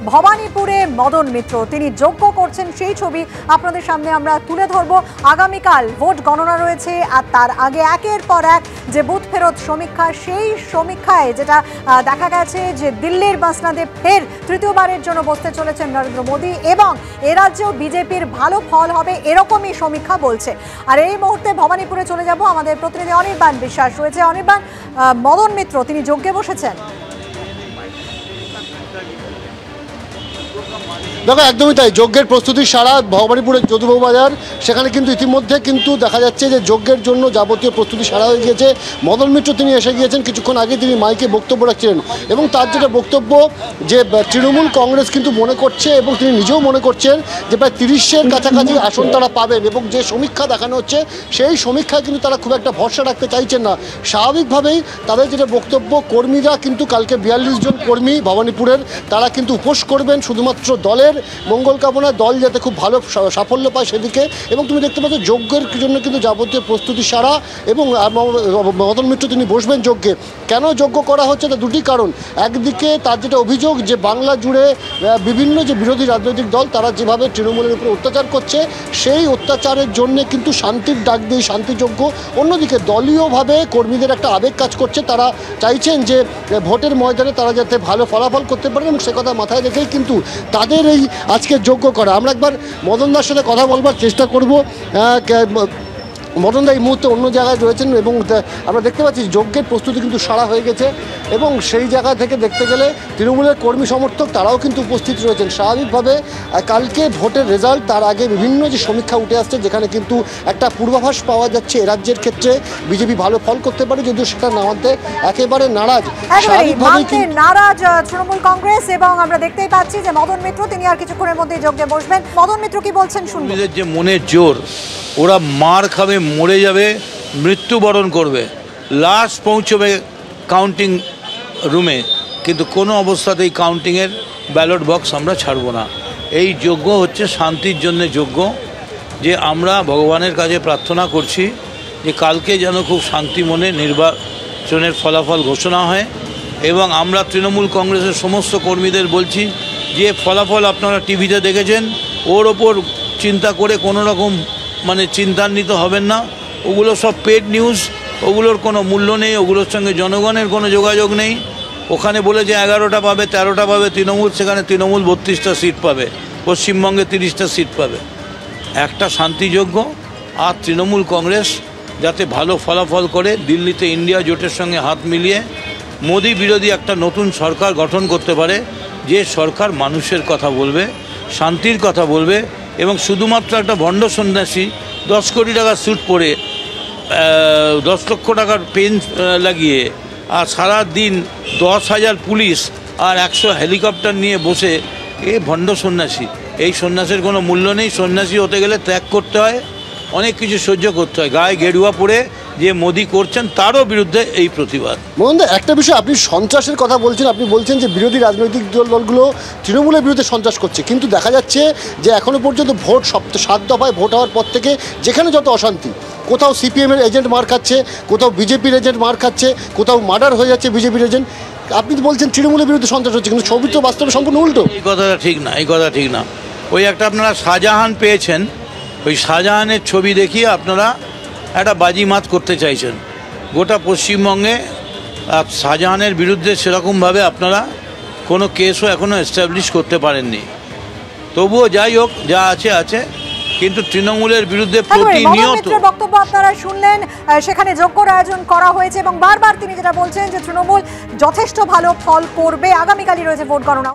ভবানীপুরে মদন মিত্র তিনি যোগ্য করছেন সেই ছবি আপনাদের সামনে আমরা তুলে ধরব। আগামীকাল ভোট গণনা রয়েছে আর তার আগে একের পর এক যে বুথ ফেরত সমীক্ষা, সেই সমীক্ষায় যেটা দেখা গেছে যে দিল্লির মাসনাদে ফের তৃতীয়বারের জন্য বসতে চলেছেন নরেন্দ্র মোদী এবং এ রাজ্যেও বিজেপির ভালো ফল হবে এরকমই সমীক্ষা বলছে। আর এই মুহূর্তে ভবানীপুরে চলে যাব, আমাদের প্রতিনিধি অনির্বাণ বিশ্বাস রয়েছে। অনির্বাণ, মদন মিত্র তিনি যজ্ঞে বসেছেন। দেখো একদমই তাই, যজ্ঞের প্রস্তুতি সারা ভবানীপুরের যদুবাবু বাজার, সেখানে কিন্তু ইতিমধ্যে কিন্তু দেখা যাচ্ছে যে যজ্ঞের জন্য যাবতীয় প্রস্তুতি সারা হয়ে গিয়েছে। মদন মিত্র তিনি এসে গিয়েছেন, কিছুক্ষণ আগে তিনি মাইকে বক্তব্য রাখছিলেন এবং তার যেটা বক্তব্য যে তৃণমূল কংগ্রেস কিন্তু মনে করছে এবং তিনি নিজেও মনে করছেন যে প্রায় 30-এর কাছাকাছি আসন তারা পাবেন এবং যে সমীক্ষা দেখানো হচ্ছে সেই সমীক্ষায় কিন্তু তারা খুব একটা ভরসা রাখতে চাইছেন না। স্বাভাবিকভাবেই তাদের যেটা বক্তব্য, কর্মীরা কিন্তু কালকে 42 জন কর্মী ভবানীপুরের তারা কিন্তু উপোস করবেন শুধুমাত্র দলের মঙ্গল কামনা, দল যাতে খুব ভালো সাফল্য পায় সেদিকে। এবং তুমি দেখতে পাচ্ছ যজ্ঞের জন্য কিন্তু যাবতীয় প্রস্তুতি সারা এবং মদন মিত্র তিনি বসবেন যজ্ঞে। কেন যজ্ঞ করা হচ্ছে তার দুটি কারণ। একদিকে তার যেটা অভিযোগ যে বাংলা জুড়ে বিভিন্ন যে বিরোধী রাজনৈতিক দল তারা যেভাবে তৃণমূলের উপরে অত্যাচার করছে, সেই অত্যাচারের জন্য কিন্তু শান্তির ডাক দিয়ে শান্তিযজ্ঞ। অন্যদিকে দলীয়ভাবে কর্মীদের একটা আবেগ কাজ করছে, তারা চাইছেন যে ভোটের ময়দানে তারা যাতে ভালো ফলাফল করতে পারেন এবং সে কথা মাথায় রেখেই কিন্তু তাদের এই আজকে যোগ্য করা। আমরা একবার মদনদার সাথে কথা বলবার চেষ্টা করব। মদনদা এই মুহূর্তে অন্য জায়গায় রয়েছেন এবং আমরা দেখতে পাচ্ছি যজ্ঞের প্রস্তুতি কিন্তু সারা হয়ে গেছে এবং সেই জায়গা থেকে দেখতে গেলে তৃণমূলের কর্মী সমর্থক তারাও কিন্তু উপস্থিত রয়েছেন। স্বাভাবিকভাবে কালকে ভোটের রেজাল্ট তার আগে বিভিন্ন যে সমীক্ষা উঠে আসছে, যেখানে কিন্তু একটা পূর্বাভাস পাওয়া যাচ্ছে এ রাজ্যের ক্ষেত্রে বিজেপি ভালো ফল করতে পারে, যদিও সেটা না মানতে একেবারে নারাজ তৃণমূল কংগ্রেস। এবং আমরা দেখতেই পাচ্ছি যে মদন মিত্র তিনি আর কিছুক্ষণের মধ্যে যজ্ঞে বসবেন। মদন মিত্র কি বলছেন শুনবেন। যে মনের জোর, ওরা মার খাবে, মরে যাবে, মৃত্যুবরণ করবে, লাশ পৌঁছবে কাউন্টিং রুমে, কিন্তু কোনো অবস্থাতেই কাউন্টিংয়ের ব্যালট বক্স আমরা ছাড়ব না। এই যজ্ঞ হচ্ছে শান্তির জন্য যজ্ঞ, যে আমরা ভগবানের কাছে প্রার্থনা করছি যে কালকে যেন খুব শান্তি মনে নির্বাচনের ফলাফল ঘোষণা হয়। এবং আমরা তৃণমূল কংগ্রেসের সমস্ত কর্মীদের বলছি যে ফলাফল আপনারা টিভিতে দেখেছেন, ওর ওপর চিন্তা করে কোনো রকম চিন্তান্বিত হবেন না। ওগুলো সব পেড নিউজ, ওগুলোর কোনো মূল্য নেই, ওগুলোর সঙ্গে জনগণের কোনো যোগাযোগ নেই। ওখানে বলে যে 11টা পাবে, 13টা পাবে তৃণমূল, সেখানে তৃণমূল 32টা সিট পাবে, পশ্চিমবঙ্গে 30টা সিট পাবে। একটা শান্তিযোগ্য আর তৃণমূল কংগ্রেস যাতে ভালো ফলাফল করে দিল্লিতে ইন্ডিয়া জোটের সঙ্গে হাত মিলিয়ে মোদি বিরোধী একটা নতুন সরকার গঠন করতে পারে, যে সরকার মানুষের কথা বলবে, শান্তির কথা বলবে এবং শুধুমাত্র একটা ভণ্ড সন্ন্যাসী 10 কোটি টাকার স্যুট পরে 10 লক্ষ টাকার পেন লাগিয়ে আর সারা দিন 10,000 পুলিশ আর 100 হেলিকপ্টার নিয়ে বসে, এ ভণ্ড সন্ন্যাসী। এই সন্ন্যাসের কোনো মূল্য নেই। সন্ন্যাসী হতে গেলে ত্যাগ করতে হয়, অনেক কিছু সহ্য করতে হয়। গায়ে গেরুয়া পরে যে মোদি করছেন তারও বিরুদ্ধে এই প্রতিবাদ। মোহনদা, একটা বিষয়, আপনি সন্ত্রাসের কথা বলছেন, আপনি বলছেন যে বিরোধী রাজনৈতিক দলগুলো তৃণমূলের বিরুদ্ধে সন্ত্রাস করছে, কিন্তু দেখা যাচ্ছে যে এখনও পর্যন্ত ভোট 7 দফায় ভোট হওয়ার পর থেকে যেখানে যত অশান্তি, কোথাও সিপিএমের এজেন্ট মার খাচ্ছে, কোথাও বিজেপির এজেন্ট মার খাচ্ছে, কোথাও মার্ডার হয়ে যাচ্ছে বিজেপির এজেন্ট, আপনি তো বলছেন তৃণমূলের বিরুদ্ধে সন্ত্রাস হচ্ছে, কিন্তু ছবি তো বাস্তবে সম্পূর্ণ উল্টো। এই কথাটা ঠিক না, এই কথা ঠিক না। ওই একটা আপনারা শাহজাহান পেয়েছেন, ওই শাহজাহানের ছবি দেখিয়ে আপনারা একটা বাজিমাত করতে চাইছেন। গোটা পশ্চিমবঙ্গে শাহজাহানের বিরুদ্ধে সেরকমভাবে আপনারা কোনো কেসও এখনও এস্টাবলিশ করতে পারেননি। তবুও যাই হোক, যা আছে আছে, কিন্তু তৃণমূলের বিরুদ্ধে প্রতিনিয়ত বক্তব্য আপনারা শুনলেন। সেখানে যজ্ঞর আয়োজন করা হয়েছে এবং বারবার তিনি যেটা বলছেন যে তৃণমূল যথেষ্ট ভালো ফল করবে। আগামীকালই রয়েছে ভোট গণনা।